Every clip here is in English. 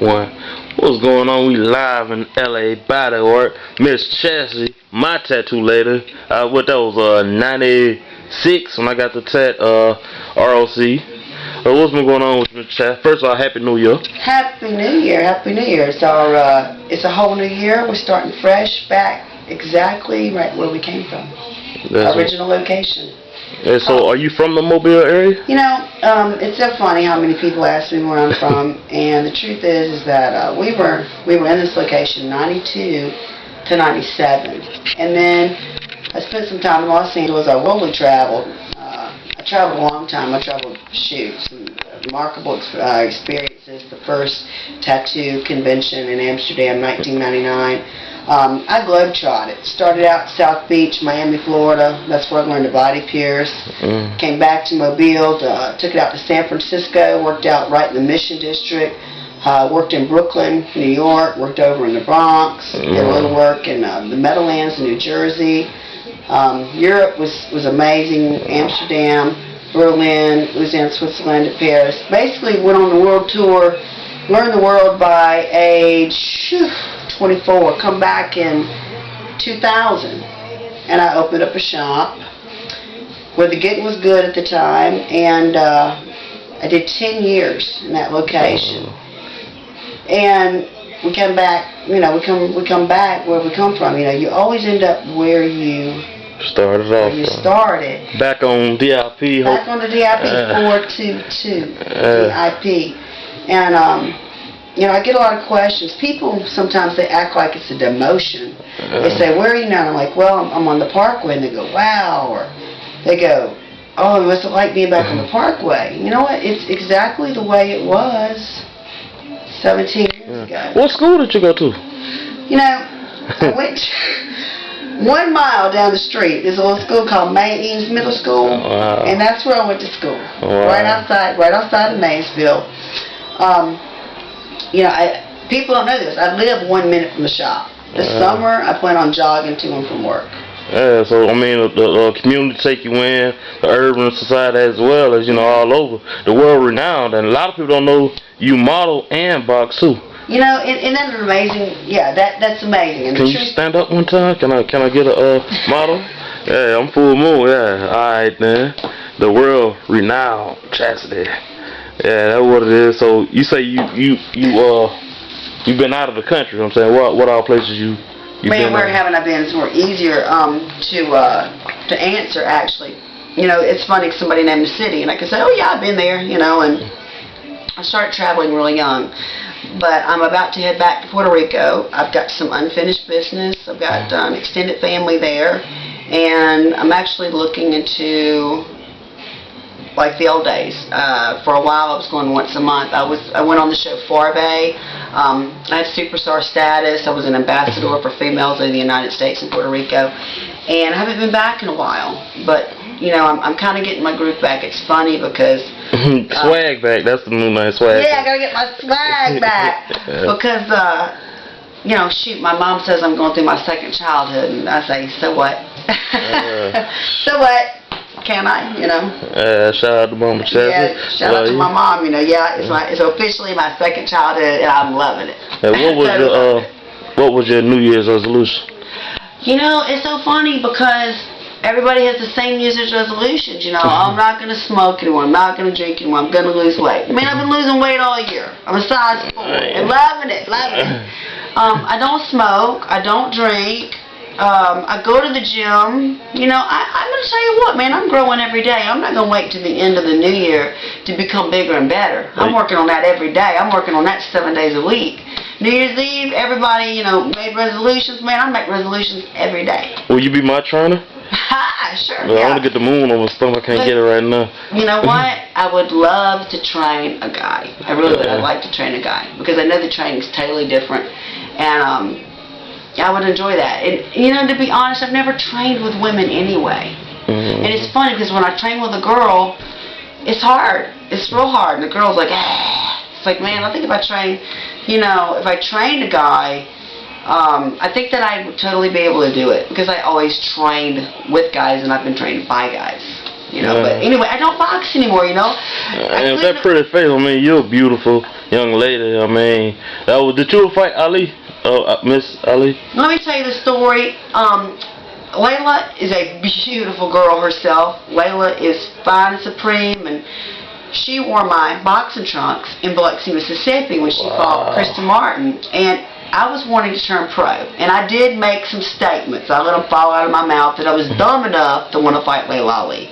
One. What's going on? We live in LA Body Art. Miss Chassie, my tattoo lady. What that was 96 when I got the ROC. What's been going on with Miss Chassie? First of all, Happy New Year. Happy New Year, Happy New Year. So it's a whole new year. We're starting fresh back exactly right where we came from. Original location. And so, are you from the Mobile area? You know, it's so funny how many people ask me where I'm from, and the truth is that we were in this location 92 to 97, and then I spent some time in Los Angeles. I really traveled. I traveled a long time. I traveled some remarkable experiences. The first tattoo convention in Amsterdam, 1999. I globetrotted. Started out South Beach, Miami, Florida. That's where I learned to body pierce. Came back to Mobile, took it out to San Francisco, worked out right in the Mission District. Worked in Brooklyn, New York, worked over in the Bronx, did a little work in the Meadowlands in New Jersey. Europe was amazing. Amsterdam, Berlin, Lausanne, Switzerland, Paris. Basically went on the world tour, learned the world by age 24. Come back in 2000, and I opened up a shop where the getting was good at the time, and I did 10 years in that location. And we come back, you know, we come back where we come from. You know, you always end up where you started off. Back on DIP. Back on the DIP 422 DIP, and you know, I get a lot of questions. People sometimes they act like it's a demotion. They say, "Where are you now?" And I'm like, "Well, I'm on the Parkway." And they go, "Wow," or they go, "Oh, what's it like being back on the Parkway?" You know what? It's exactly the way it was 17 years ago. What school did you go to? You know, I went 1 mile down the street. There's a little school called May Eames Middle School, and that's where I went to school. Right outside of Maysville. You know, people don't know this. I live 1 minute from the shop. This summer, I plan on jogging to and from work. Yeah, so I mean, the community take you in, the urban society as well as, you know, all over the world renowned, and a lot of people don't know you model and box too. You know, and that's amazing. Yeah, that's amazing. And can you stand up one time? Can I get a model? Yeah, I'm Full Moon. Yeah, all right, man. The world renowned Chastity. Yeah, that's what it is. So you say you've been out of the country. You know what I'm saying, what all places you Man, been? Where haven't I been? It's more easier to answer actually. You know, it's funny. Somebody named the city, and I can say, "Oh yeah, I've been there." You know, and I started traveling really young. But I'm about to head back to Puerto Rico. I've got some unfinished business. I've got an extended family there, and I'm actually looking into, like the old days. For a while, I was going once a month. I went on the show Farbe. I had superstar status. I was an ambassador for females in the United States and Puerto Rico, and I haven't been back in a while. But you know, I'm kind of getting my groove back. It's funny because swag back. That's the new name, swag. Yeah, I gotta get my swag back because you know, shoot, my mom says I'm going through my second childhood, and I say, so what? So what? Can I, you know? Shout out to Mama Chassie. Yeah, shout out to my mom, you know. Yeah, it's officially my second childhood, and I'm loving it. What was your New Year's resolution? You know, it's so funny because everybody has the same New Year's resolutions. You know, I'm not going to smoke anymore. I'm not going to drink anymore. I'm going to lose weight. I mean, I've been losing weight all year. I'm a size 4 and loving it. I don't smoke. I don't drink. I go to the gym. You know, I'm going to tell you what, man, I'm growing every day. I'm not going to wait to the end of the new year to become bigger and better. I'm working on that every day. I'm working on that 7 days a week. New Year's Eve, everybody, you know, made resolutions. Man, I make resolutions every day. Will you be my trainer? Sure. Well, I want to get the moon on my stomach. I can't get it right now. You know what? I would love to train a guy. I really would. I'd like to train a guy because I know the training's totally different, and I would enjoy that. And you know, to be honest, I've never trained with women anyway. And it's funny because when I train with a girl, it's hard. It's real hard, and the girl's like, ah. It's like, man, I think if I trained a guy, I think that I would totally be able to do it because I always trained with guys and I've been trained by guys. You know, but anyway, I don't box anymore. You know. And with that pretty face, I mean, you're a beautiful young lady. I mean, did you fight Ali? Miss Ali? Let me tell you the story. Layla is a beautiful girl herself. Layla is fine and supreme, and she wore my boxing trunks in Biloxi, Mississippi when she fought Kristen Martin. And I was wanting to turn pro, and I did make some statements. I let them fall out of my mouth that I was dumb enough to want to fight Layla Ali.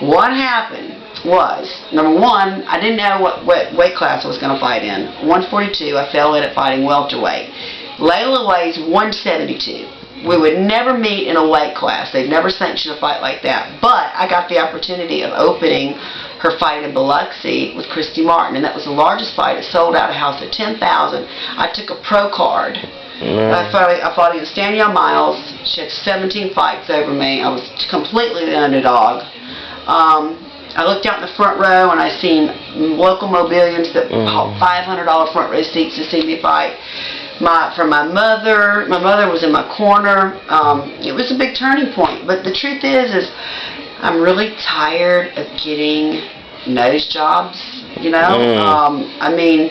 What happened was, number one, I didn't know what weight class I was going to fight in. 142, I fell in at fighting welterweight. Layla weighs 172. We would never meet in a weight class. They'd never sanctioned a fight like that. But I got the opportunity of opening her fight in Biloxi with Christy Martin, and that was the largest fight. It sold out a house at 10,000. I took a pro card. I fought against Danielle Miles. She had 17 fights over me. I was completely the underdog. I looked out in the front row, and I seen local mobilians that bought $500 front row seats to see me fight. For my mother was in my corner. It was a big turning point. But the truth is I'm really tired of getting nose jobs. You know, I mean,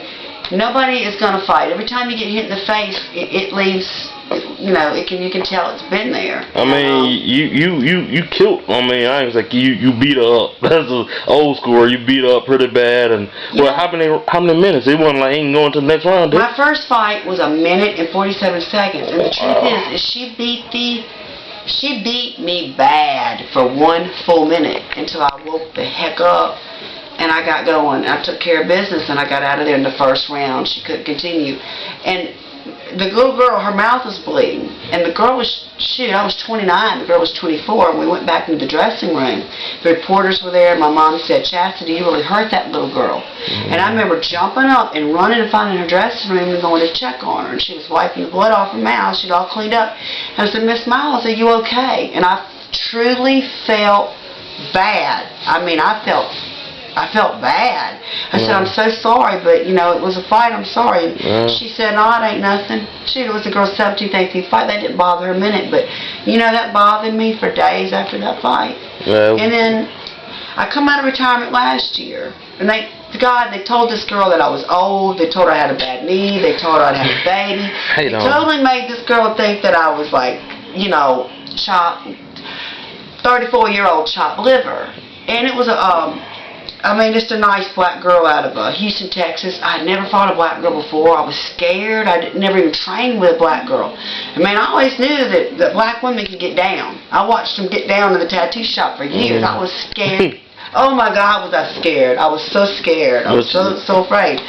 nobody is going to fight. Every time you get hit in the face, it leaves. You know, you can tell it's been there. I mean, you killed. I mean, I was like you beat her up. That's an old school. You beat her up pretty bad. And well, how many minutes? It wasn't like ain't going to the next round. Did it? My first fight was 1 minute and 47 seconds, and the truth is she beat me bad for 1 full minute until I woke the heck up. And I got going. I took care of business, and I got out of there in the first round. She couldn't continue. And the little girl, her mouth was bleeding. And the girl was, I was 29. The girl was 24. And we went back into the dressing room. The reporters were there. My mom said, Chastity, you really hurt that little girl. And I remember jumping up and running and finding her dressing room and going to check on her. And she was wiping the blood off her mouth. She'd all cleaned up. And I said, Miss Miles, are you okay? And I truly felt bad. I mean, I felt bad. I said, I'm so sorry, but, you know, it was a fight, I'm sorry. And she said, no, it ain't nothing. Shoot, it was a girl's 17th, 18th fight. That didn't bother her a minute, but, you know, that bothered me for days after that fight. And then I come out of retirement last year, and they told this girl that I was old. They told her I had a bad knee. They told her I'd had a baby. They totally made this girl think that I was like, you know, 34-year-old chopped liver. And it was just a nice black girl out of Houston, Texas. I had never fought a black girl before. I was scared. I never even trained with a black girl. I mean, I always knew that black women could get down. I watched them get down in the tattoo shop for years. I was scared. Oh my God, was I scared. I was so scared. I was so afraid.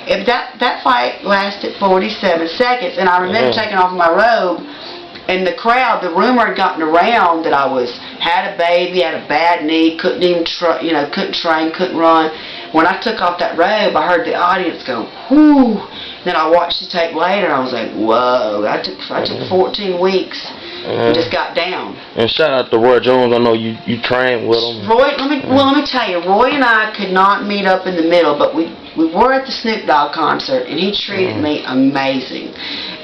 If that fight lasted 47 seconds, and I remember taking off my robe, and the crowd, the rumor had gotten around that I had a baby, had a bad knee, couldn't even couldn't train, couldn't run. When I took off that robe, I heard the audience go, whoo. Then I watched the tape later, and I was like, whoa. I took 14 weeks and just got down. And shout out to Roy Jones. I know you trained with him. Roy, let me tell you, Roy and I could not meet up in the middle, but we were at the Snoop Dogg concert, and he treated me amazing.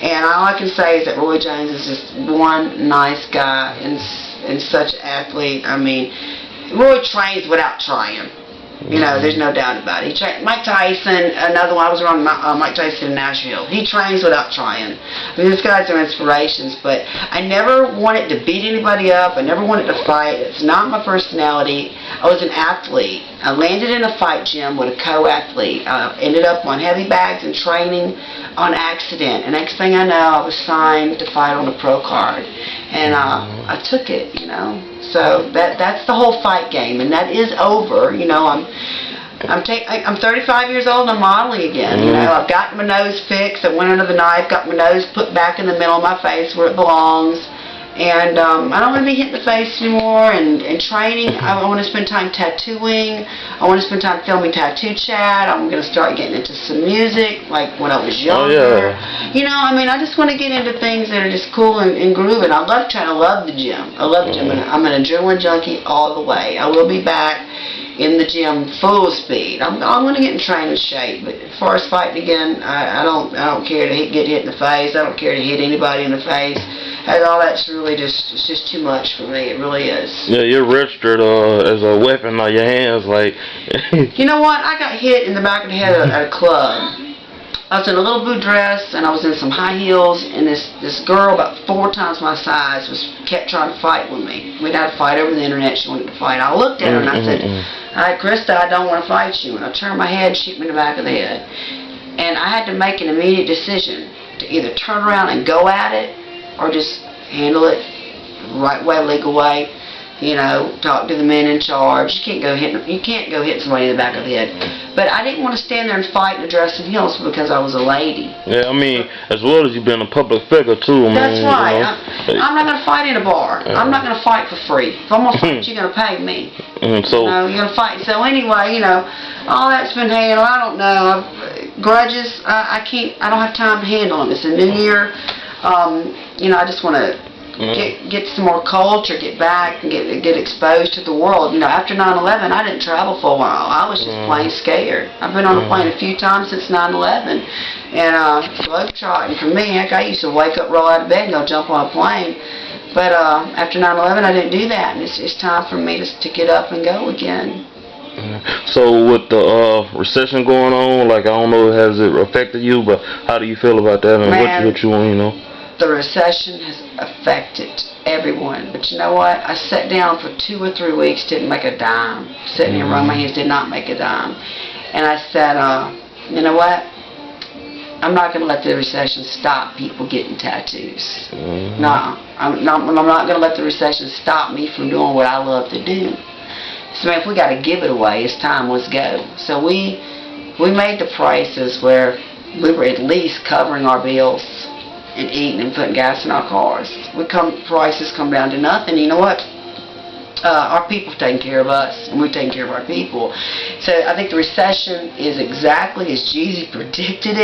And all I can say is that Roy Jones is just one nice guy and such an athlete. I mean, Roy trains without trying. You know, there's no doubt about it. Mike Tyson, another one. I was around Mike Tyson in Nashville. He trains without trying. I mean, these guys are inspirations. But I never wanted to beat anybody up. I never wanted to fight. It's not my personality. I was an athlete. I landed in a fight gym with a co-athlete. I ended up on heavy bags and training on accident. And next thing I know, I was signed to fight on a pro card. And I took it, you know. So that's the whole fight game, and that is over. You know, I'm 35 years old and I'm modeling again. You know, I've got my nose fixed. I went under the knife, got my nose put back in the middle of my face where it belongs. And I don't want to be hit in the face anymore. And training, I want to spend time tattooing. I want to spend time filming Tattoo Chat. I'm going to start getting into some music, like when I was younger. You know, I mean, I just want to get into things that are just cool and grooving. I love the gym. I love the gym. I'm an adrenaline junkie all the way. I will be back. in the gym full speed. I'm going to get in training shape, but as far as fighting again, I don't care to get hit in the face. I don't care to hit anybody in the face. And all that's really it's just too much for me. It really is. Yeah, you're registered as a weapon on your hands, like. You know what? I got hit in the back of the head at a club. I was in a little blue dress and I was in some high heels, and this girl about 4 times my size kept trying to fight with me. We'd had a fight over the internet. She wanted to fight. I looked at her and I said, "All right, Krista, I don't want to fight you." And I turned my head and she hit me in the back of the head. And I had to make an immediate decision to either turn around and go at it or just handle it the right way, legal way. You know, talk to the men in charge. You can't go hit somebody in the back of the head. But I didn't want to stand there and fight in a dress and heels because I was a lady. Yeah, I mean, as well as you've been a public figure too. That's right. You know? I'm not going to fight in a bar. I'm not going to fight for free. If I'm going to fight, you're going to pay me. So, you know, you're going to fight. So anyway, you know, all that's been handled. I don't know. Grudges, I don't have time to handle them. It's a new year. You know, I just want to get some more culture, get back, and get exposed to the world. You know, after 9/11, I didn't travel for a while. I was just plain scared. I've been on a plane a few times since 9/11, and globetrotting for me. Heck, I used to wake up, roll out of bed, and go jump on a plane. But after 9/11, I didn't do that, and it's time for me to get up and go again. So with the recession going on, like, I don't know, has it affected you? But how do you feel about that? And Man, what you want, you know? The recession has affected everyone, but you know what? I sat down for 2 or 3 weeks, didn't make a dime. Sitting here rubbing my hands, did not make a dime. And I said, you know what? I'm not going to let the recession stop people getting tattoos. No, I'm not going to let the recession stop me from doing what I love to do. So if we got to give it away, it's time. Let's go. So we made the prices where we were at least covering our bills and eating and putting gas in our cars. Prices come down to nothing. You know what? Our people taking care of us, and we're taking care of our people. So I think the recession is exactly as Jeezy predicted it.